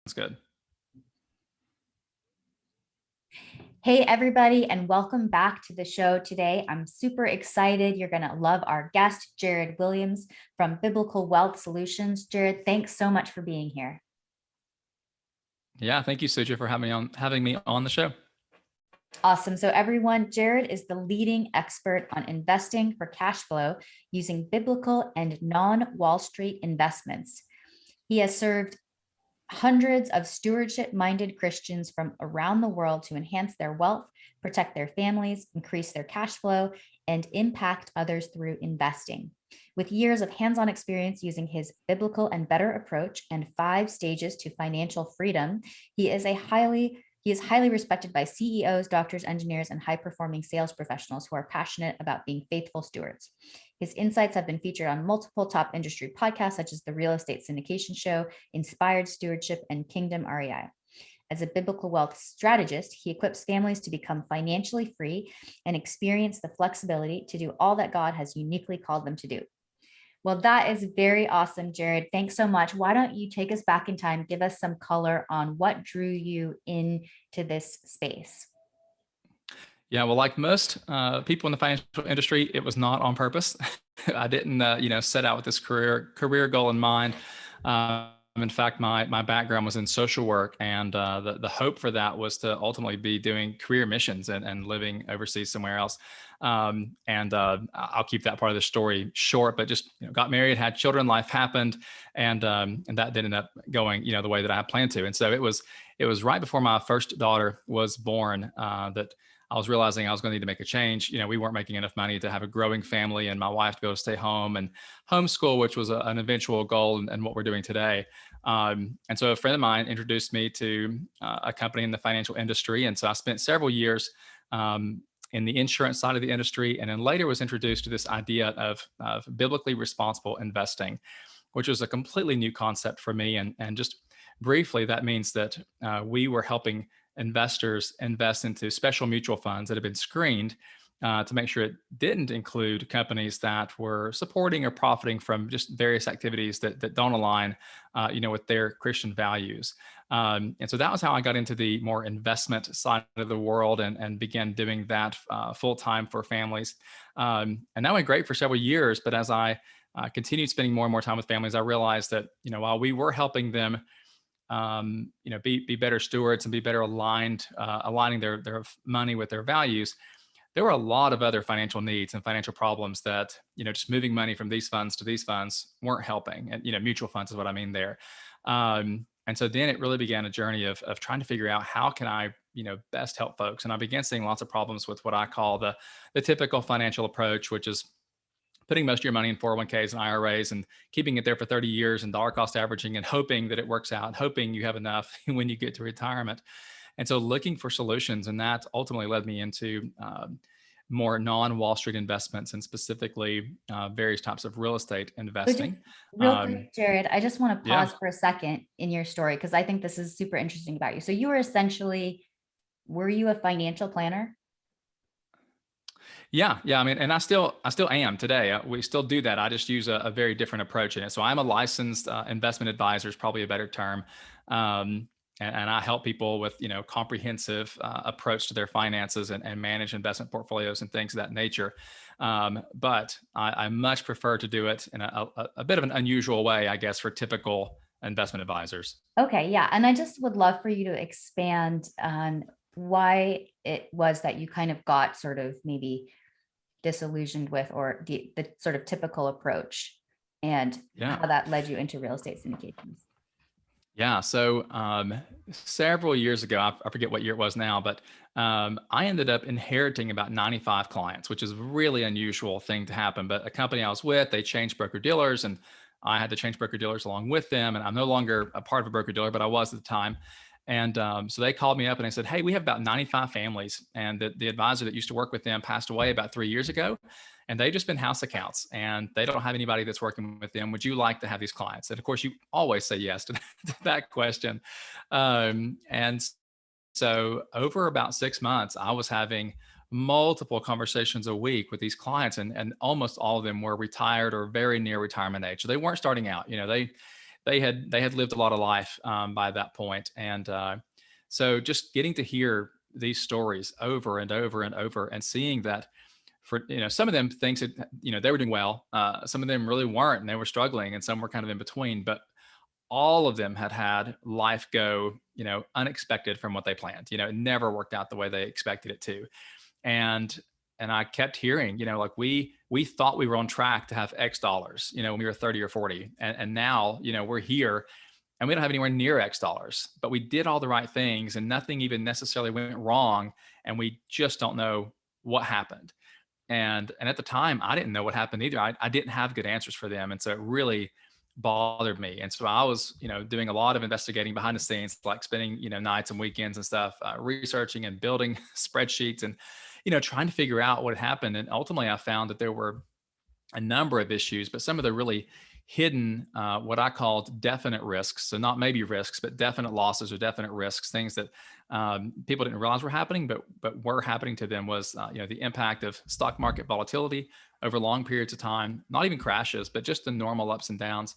That's good. Hey, everybody, and welcome back to the show today. I'm super excited. You're going to love our guest, Jared Williams from Biblical Wealth Solutions. Jared, thanks so much for being here. Yeah, thank you, Sujata, for having me on the show. Awesome. So, everyone, Jared is the leading expert on investing for cash flow using biblical and non Wall Street investments. He has served hundreds of stewardship minded Christians from around the world to enhance their wealth, protect their families, increase their cash flow, and impact others through investing. With years of hands on experience using his biblical and better approach and 5 stages to financial freedom, he is highly respected by CEOs, doctors, engineers, and high performing sales professionals who are passionate about being faithful stewards. His insights have been featured on multiple top industry podcasts, such as the Real Estate Syndication Show, Inspired Stewardship, and Kingdom REI. As a biblical wealth strategist, he equips families to become financially free and experience the flexibility to do all that God has uniquely called them to do. Well, that is very awesome, Jared. Thanks so much. Why don't you take us back in time, give us some color on what drew you into this space? Yeah, well, like most people in the financial industry, it was not on purpose. I didn't, set out with this career goal in mind. In fact, my background was in social work, and the hope for that was to ultimately be doing career missions and living overseas somewhere else. I'll keep that part of the story short, but just got married, had children, life happened, and that didn't end up going the way that I had planned to. And so it was right before my first daughter was born that I was realizing I was going to need to make a change. We weren't making enough money to have a growing family and my wife to be able to stay home and homeschool, which was an eventual goal and what we're doing today. And so a friend of mine introduced me to a company in the financial industry. And so I spent several years in the insurance side of the industry, and then later was introduced to this idea of biblically responsible investing, which was a completely new concept for me. And just briefly, that means that we were helping investors invest into special mutual funds that have been screened to make sure it didn't include companies that were supporting or profiting from just various activities that don't align, with their Christian values. And so that was how I got into the more investment side of the world and began doing that full time for families. And that went great for several years. But as I continued spending more and more time with families, I realized that while we were helping them be better stewards and be better aligning their money with their values, there were a lot of other financial needs and financial problems that, just moving money from these funds to these funds weren't helping. And, mutual funds is what I mean there. And so then it really began a journey of trying to figure out how can I, best help folks. And I began seeing lots of problems with what I call the typical financial approach, which is putting most of your money in 401ks and IRAs and keeping it there for 30 years and dollar cost averaging and hoping that it works out, hoping you have enough when you get to retirement. And so looking for solutions, and that ultimately led me into more non-Wall Street investments and specifically various types of real estate So just investing. real quick, Jared, I just want to Yeah. pause for a second in your story because I think this is super interesting about you. So you were were you a financial planner? Yeah. I mean, and I still am today. We still do that. I just use a very different approach in it. So I'm a licensed investment advisor is probably a better term. And I help people with, comprehensive approach to their finances and manage investment portfolios and things of that nature. But I much prefer to do it in a bit of an unusual way, I guess, for typical investment advisors. Okay, yeah. And I just would love for you to expand on why it was that you kind of got sort of maybe disillusioned with or the sort of typical approach and Yeah. how that led you into real estate syndications. Yeah. So several years ago, I forget what year it was now, but I ended up inheriting about 95 clients, which is a really unusual thing to happen. But a company I was with, they changed broker dealers, and I had to change broker dealers along with them. And I'm no longer a part of a broker dealer, but I was at the time. And so they called me up and they said, "Hey, we have about 95 families. And the advisor that used to work with them passed away about 3 years ago. And they've just been house accounts and they don't have anybody that's working with them. Would you like to have these clients?" And of course, you always say yes to that question. And so over about 6 months, I was having multiple conversations a week with these clients, and almost all of them were retired or very near retirement age. So they weren't starting out. they had lived a lot of life by that point. And so just getting to hear these stories over and over and over, and seeing that for some of them things that they were doing well, some of them really weren't, and they were struggling, and some were kind of in between, but all of them had life go unexpected from what they planned. It never worked out the way they expected it to. And and I kept hearing, like we thought we were on track to have X dollars, when we were 30 or 40. And now, we're here and we don't have anywhere near X dollars, but we did all the right things and nothing even necessarily went wrong. And we just don't know what happened. And at the time, I didn't know what happened either. I didn't have good answers for them. And so it really bothered me. And so I was, doing a lot of investigating behind the scenes, like spending, nights and weekends and stuff, researching and building spreadsheets and, trying to figure out what happened. And ultimately, I found that there were a number of issues, but some of the really hidden, what I called definite risks. So not maybe risks, but definite losses or definite risks, things that people didn't realize were happening, but were happening to them was, the impact of stock market volatility over long periods of time, not even crashes, but just the normal ups and downs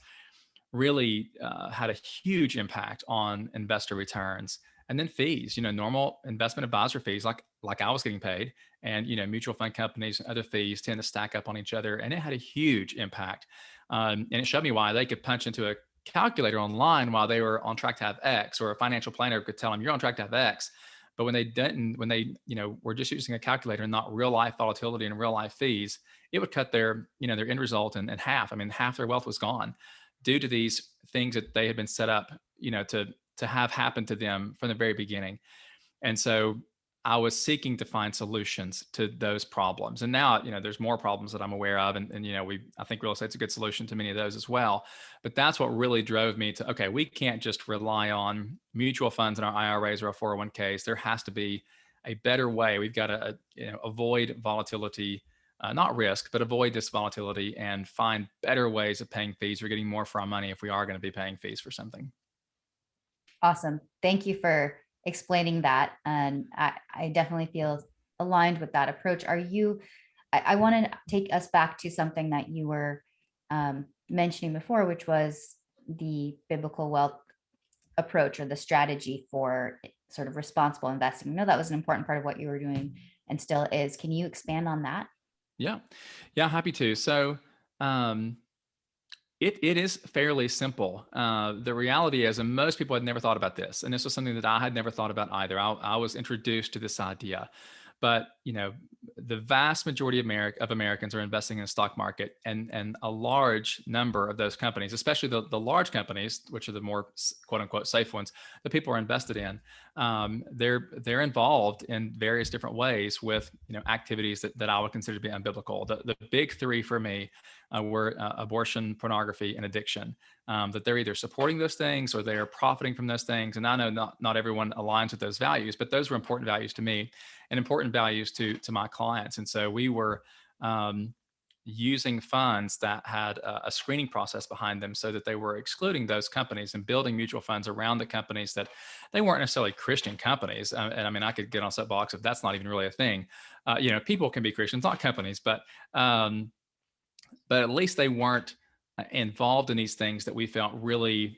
really had a huge impact on investor returns. And then fees, normal investment advisor fees, like I was getting paid, and mutual fund companies and other fees tend to stack up on each other, and it had a huge impact. And it showed me why they could punch into a calculator online while they were on track to have X, or a financial planner could tell them you're on track to have X. But when they didn't, when they were just using a calculator and not real life volatility and real life fees, it would cut their their end result in half. I mean, half their wealth was gone due to these things that they had been set up, to have happen to them from the very beginning. And so I was seeking to find solutions to those problems. And now, there's more problems that I'm aware of. And I think real estate's a good solution to many of those as well. But that's what really drove me to, okay, we can't just rely on mutual funds in our IRAs or our 401ks. There has to be a better way. We've got to, avoid volatility, not risk, but avoid this volatility and find better ways of paying fees or getting more for our money if we are going to be paying fees for something. Awesome. Thank you for explaining that. And I definitely feel aligned with that approach. I want to take us back to something that you were mentioning before, which was the biblical wealth approach, or the strategy for sort of responsible investing. I know that was an important part of what you were doing and still is. Can you expand on that? Yeah. Yeah, happy to. So, it is fairly simple. The reality is, and most people had never thought about this, and this was something that I had never thought about either. I was introduced to this idea, but the vast majority of Americans are investing in the stock market, and a large number of those companies, especially the large companies, which are the more quote unquote safe ones that people are invested in, they're involved in various different ways with activities that I would consider to be unbiblical. The big three for me were abortion, pornography, and addiction. That they're either supporting those things or they are profiting from those things. And I know not everyone aligns with those values, but those were important values to me and important values to my clients. And so we were using funds that had a screening process behind them, so that they were excluding those companies and building mutual funds around the companies that they weren't necessarily Christian companies. And I mean, I could get on a soapbox if that's not even really a thing. People can be Christians, not companies, but at least they weren't involved in these things that we felt really,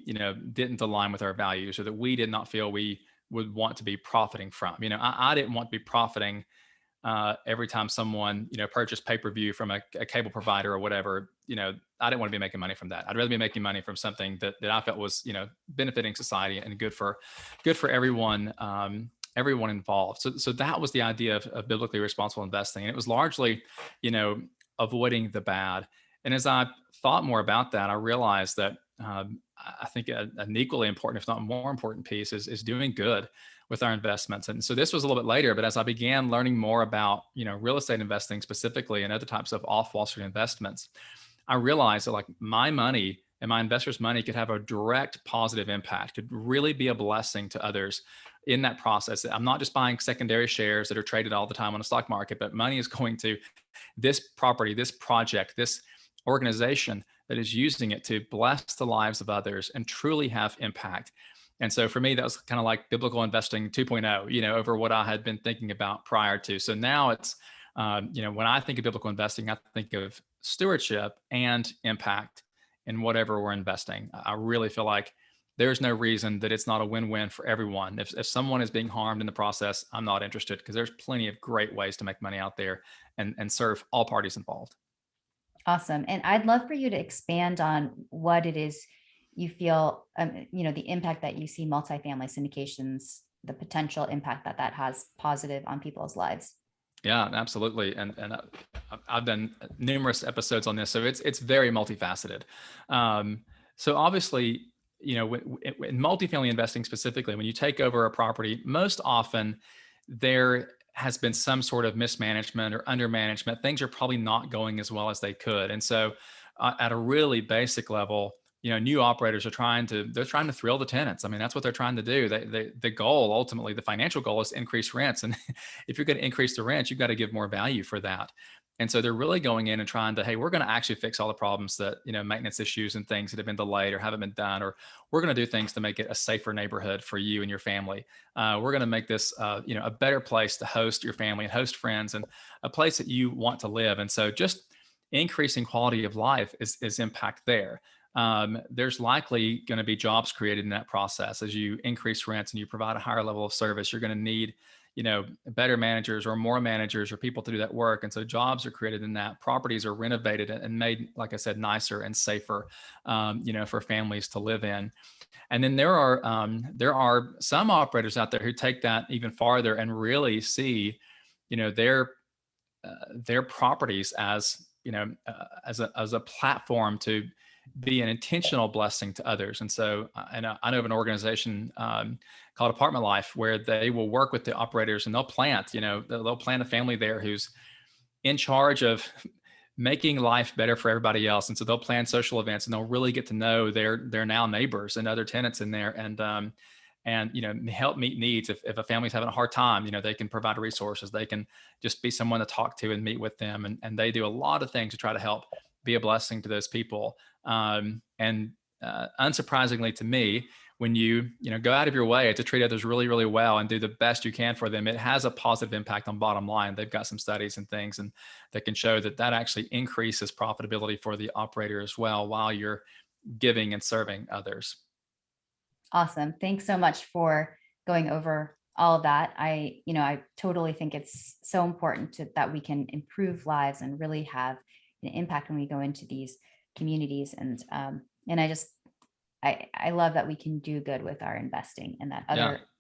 didn't align with our values, or that we did not feel we would want to be profiting from. I didn't want to be profiting every time someone, purchased pay-per-view from a cable provider or whatever. I didn't want to be making money from that. I'd rather be making money from something that I felt was, benefiting society and good for everyone, everyone involved. So that was the idea of biblically responsible investing. And it was largely, avoiding the bad. And as I thought more about that, I realized that I think an equally important, if not more important piece is doing good with our investments. And so this was a little bit later, but as I began learning more about, real estate investing specifically and other types of off Wall Street investments, I realized that like my money and my investors' money could have a direct positive impact, could really be a blessing to others in that process. I'm not just buying secondary shares that are traded all the time on the stock market, but money is going to this property, this project, this organization that is using it to bless the lives of others and truly have impact. And so for me, that was kind of like biblical investing 2.0, over what I had been thinking about prior to. So now it's, when I think of biblical investing, I think of stewardship and impact in whatever we're investing. I really feel like there's no reason that it's not a win-win for everyone. If someone is being harmed in the process, I'm not interested, because there's plenty of great ways to make money out there and serve all parties involved. Awesome. And I'd love for you to expand on what it is you feel, the impact that you see multifamily syndications, the potential impact that that has positive on people's lives. Yeah, absolutely. And I've done numerous episodes on this, so it's very multifaceted. So obviously, in multifamily investing specifically, when you take over a property, most often there has been some sort of mismanagement or undermanagement. Things are probably not going as well as they could, and so at a really basic level, new operators are they're trying to thrill the tenants. I mean, that's what they're trying to do. The goal, ultimately, the financial goal, is to increase rents. And if you're going to increase the rents, you've got to give more value for that. And so they're really going in and trying to, hey, we're going to actually fix all the problems that, maintenance issues and things that have been delayed or haven't been done, or we're going to do things to make it a safer neighborhood for you and your family. We're going to make this, a better place to host your family and host friends, and a place that you want to live. And so just increasing quality of life is impact there. There's likely going to be jobs created in that process. As you increase rents and you provide a higher level of service, you're going to need, better managers or more managers or people to do that work. And so jobs are created in that. Properties are renovated and made, like I said, nicer and safer, for families to live in. And then there are some operators out there who take that even farther and really see, their properties as, as a platform to be an intentional blessing to others. And so, I know of an organization called Apartment Life, where they will work with the operators, and they'll plant a family there who's in charge of making life better for everybody else. And so they'll plan social events, and they'll really get to know their now neighbors and other tenants in there, and help meet needs. If a family's having a hard time, they can provide resources. They can just be someone to talk to and meet with them. And they do a lot of things to try to help be a blessing to those people. And unsurprisingly to me, when you go out of your way to treat others really, really well and do the best you can for them, it has a positive impact on bottom line. They've got some studies and things and that can show that actually increases profitability for the operator as well, while you're giving and serving others. Awesome. Thanks so much for going over all of that. I totally think it's so important that we can improve lives and really have an impact when we go into these communities. And I love that we can do good with our investing, and that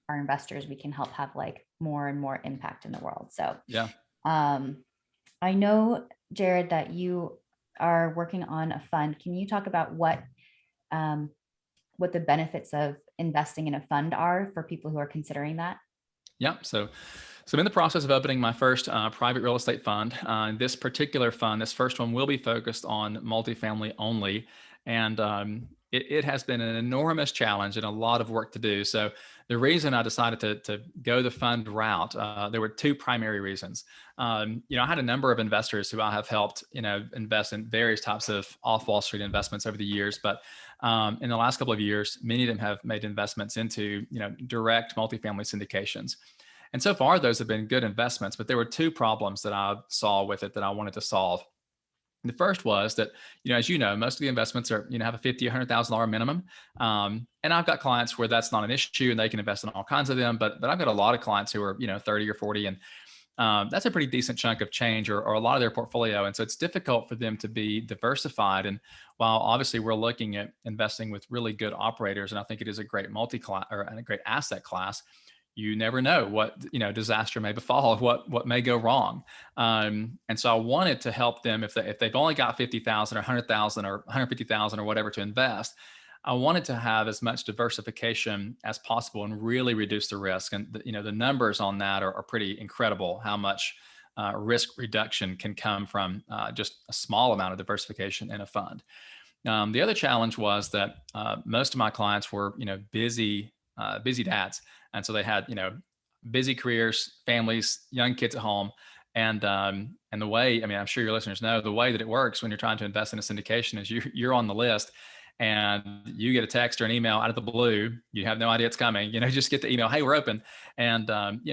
our investors, we can help have like more and more impact in the world. So yeah. I know, Jared, that you are working on a fund. Can you talk about what the benefits of investing in a fund are for people who are considering that? Yeah. So I'm in the process of opening my first private real estate fund. This particular fund, this first one, will be focused on multifamily only. And it has been an enormous challenge and a lot of work to do. So the reason I decided to go the fund route, there were two primary reasons. I had a number of investors who I have helped, invest in various types of off Wall Street investments over the years. But in the last couple of years, many of them have made investments into, direct multifamily syndications. And so far, those have been good investments, but there were two problems that I saw with it that I wanted to solve. The first was that, as you know, most of the investments are, have a $50,000, $100,000 minimum. And I've got clients where that's not an issue and they can invest in all kinds of them. But I've got a lot of clients who are, 30 or 40, and that's a pretty decent chunk of change or a lot of their portfolio. And so it's difficult for them to be diversified. And while obviously we're looking at investing with really good operators, and I think it is a great multi-class or a great asset class, you never know what, disaster may befall, what may go wrong. And so I wanted to help them if they've only got 50,000 or 100,000 or 150,000 or whatever to invest. I wanted to have as much diversification as possible and really reduce the risk. And the numbers on that are pretty incredible, how much risk reduction can come from just a small amount of diversification in a fund. The other challenge was that most of my clients were, busy dads. And so they had, busy careers, families, young kids at home. And the way, I'm sure your listeners know, the way that it works when you're trying to invest in a syndication is you're on the list and you get a text or an email out of the blue. You have no idea it's coming, just get the email, hey, we're open. And,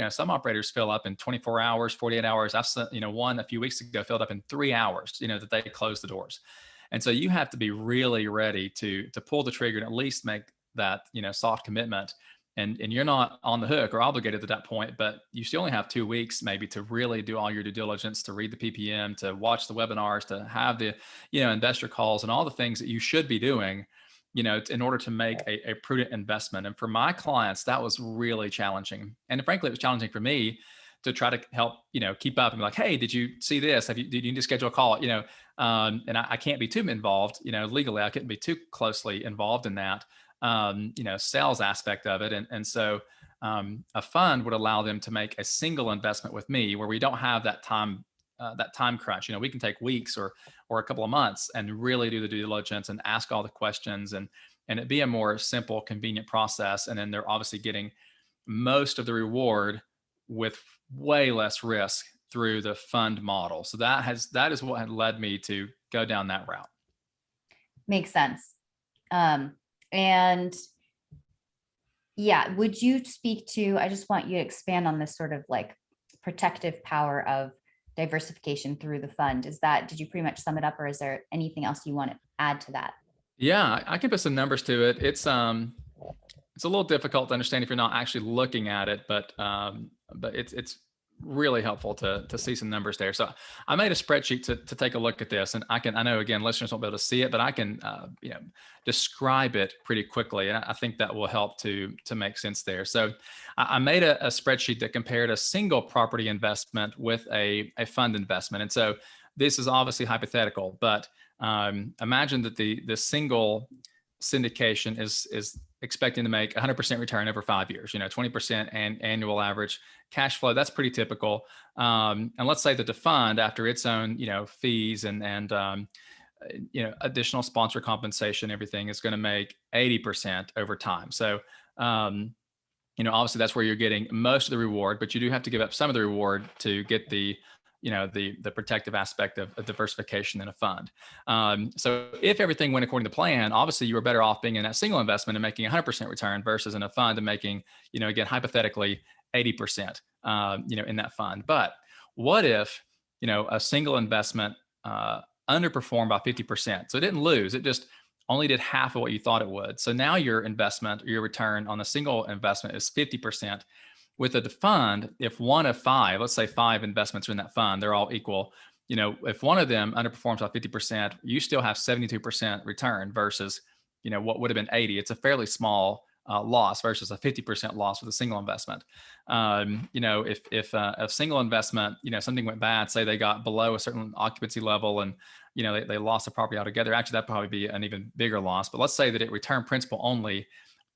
some operators fill up in 24 hours, 48 hours. I've sent, one a few weeks ago filled up in 3 hours, that they closed the doors. And so you have to be really ready to pull the trigger and at least make that, soft commitment. And you're not on the hook or obligated at that point, but you still only have 2 weeks maybe to really do all your due diligence, to read the PPM, to watch the webinars, to have the, investor calls and all the things that you should be doing, in order to make a prudent investment. And for my clients, that was really challenging. And frankly, it was challenging for me to try to help, keep up and be like, hey, did you see this? Did you need to schedule a call? And I can't be too involved, legally, I couldn't be too closely involved in that, sales aspect of it. And so a fund would allow them to make a single investment with me where we don't have that time crunch. We can take weeks or a couple of months and really do the due diligence and ask all the questions, and it be a more simple, convenient process. And then they're obviously getting most of the reward with way less risk through the fund model. So that is what had led me to go down that route. Makes sense. And yeah, would you speak to, I just want you to expand on this sort of like protective power of diversification through the fund. Did you pretty much sum it up, or is there anything else you want to add to that? Yeah, I can put some numbers to it. It's a little difficult to understand if you're not actually looking at it, but it's really helpful to see some numbers there. So I made a spreadsheet to take a look at this, and I know again, listeners won't be able to see it, but I can, describe it pretty quickly. And I think that will help to make sense there. So I made a spreadsheet that compared a single property investment with a fund investment. And so this is obviously hypothetical, but imagine that the single syndication is expecting to make 100% return over 5 years, 20% and annual average cash flow. That's pretty typical. And let's say that the fund, after its own, fees and additional sponsor compensation, everything is going to make 80% over time. So, obviously that's where you're getting most of the reward, but you do have to give up some of the reward to get the protective aspect of diversification in a fund. So if everything went according to plan, obviously you were better off being in that single investment and making 100% return versus in a fund and making, again, hypothetically 80%, in that fund. But what if, a single investment underperformed by 50%? So it didn't lose, it just only did half of what you thought it would. So now your investment, or your return on the single investment is 50%. With a fund, if one of 5, let's say 5 investments are in that fund, they're all equal. If one of them underperforms by 50%, you still have 72% return versus, what would have been 80. It's a fairly small loss versus a 50% loss with a single investment. If a single investment, something went bad, say they got below a certain occupancy level and, they lost the property altogether, actually that'd probably be an even bigger loss. But let's say that it returned principal only.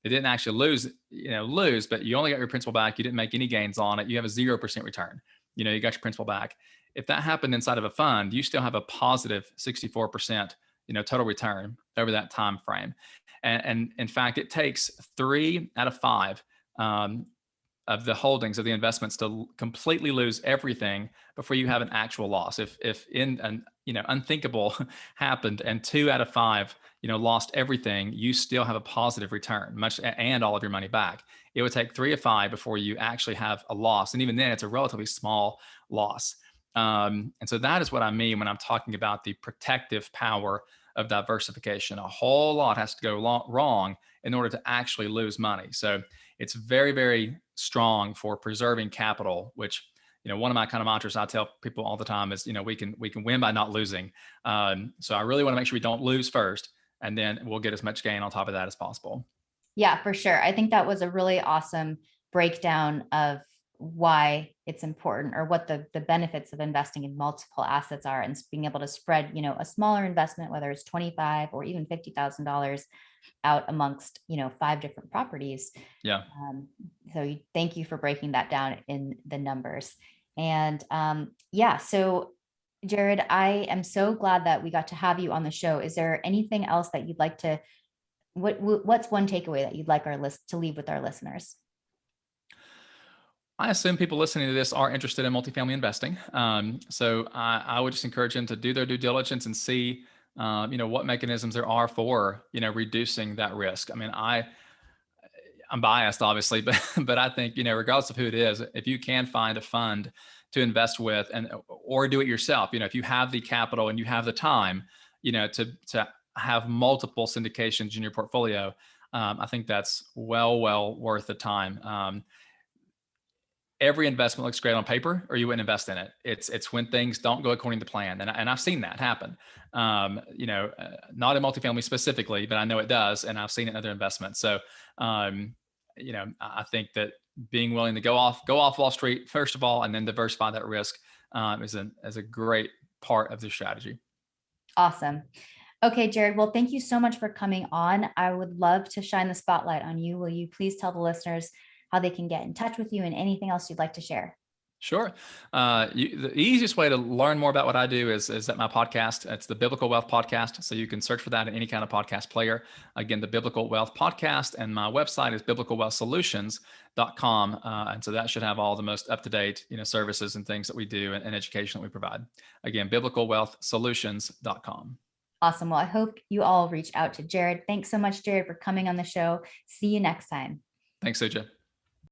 It didn't actually lose, but you only got your principal back. You didn't make any gains on it. You have a 0% return. You got your principal back. If that happened inside of a fund, you still have a positive 64%, total return over that time frame. And in fact, it takes 3 out of 5 of the holdings of the investments to completely lose everything before you have an actual loss. If unthinkable happened and 2 out of 5 lost everything, you still have a positive return, and all of your money back. It would take 3 of 5 before you actually have a loss, and even then, it's a relatively small loss. And so that is what I mean when I'm talking about the protective power of diversification. A whole lot has to go wrong in order to actually lose money. So it's very, very strong for preserving capital, which, one of my kind of mantras I tell people all the time is, we can win by not losing. So I really want to make sure we don't lose first, and then we'll get as much gain on top of that as possible. Yeah, for sure. I think that was a really awesome breakdown of why it's important, or what the benefits of investing in multiple assets are, and being able to spread, a smaller investment, whether it's $25,000 or even $50,000 out amongst, 5 different properties. Yeah. So thank you for breaking that down in the numbers. And so Jared, I am so glad that we got to have you on the show. Is there anything else that you'd like to, what's one takeaway that you'd like to leave with our listeners? I assume people listening to this are interested in multifamily investing. So I would just encourage them to do their due diligence and see, what mechanisms there are for, reducing that risk. I mean, I'm biased, obviously, but I think, regardless of who it is, if you can find a fund to invest with or do it yourself, if you have the capital and you have the time, to have multiple syndications in your portfolio, I think that's well worth the time. Every investment looks great on paper, or you wouldn't invest in it. It's when things don't go according to plan, and I've seen that happen. Not in multifamily specifically, but I know it does, and I've seen it in other investments. So, I think that being willing to go off Wall Street first of all, and then diversify that risk is a great part of the strategy. Awesome. Okay, Jared. Well, thank you so much for coming on. I would love to shine the spotlight on you. Will you please tell the listeners how they can get in touch with you and anything else you'd like to share? Sure. The easiest way to learn more about what I do is at my podcast. It's the Biblical Wealth Podcast. So you can search for that in any kind of podcast player. Again, the Biblical Wealth Podcast. And my website is biblicalwealthsolutions.com. And so that should have all the most up-to-date, services and things that we do and education that we provide. Again, biblicalwealthsolutions.com. Awesome. Well, I hope you all reach out to Jared. Thanks so much, Jared, for coming on the show. See you next time. Thanks, Suja.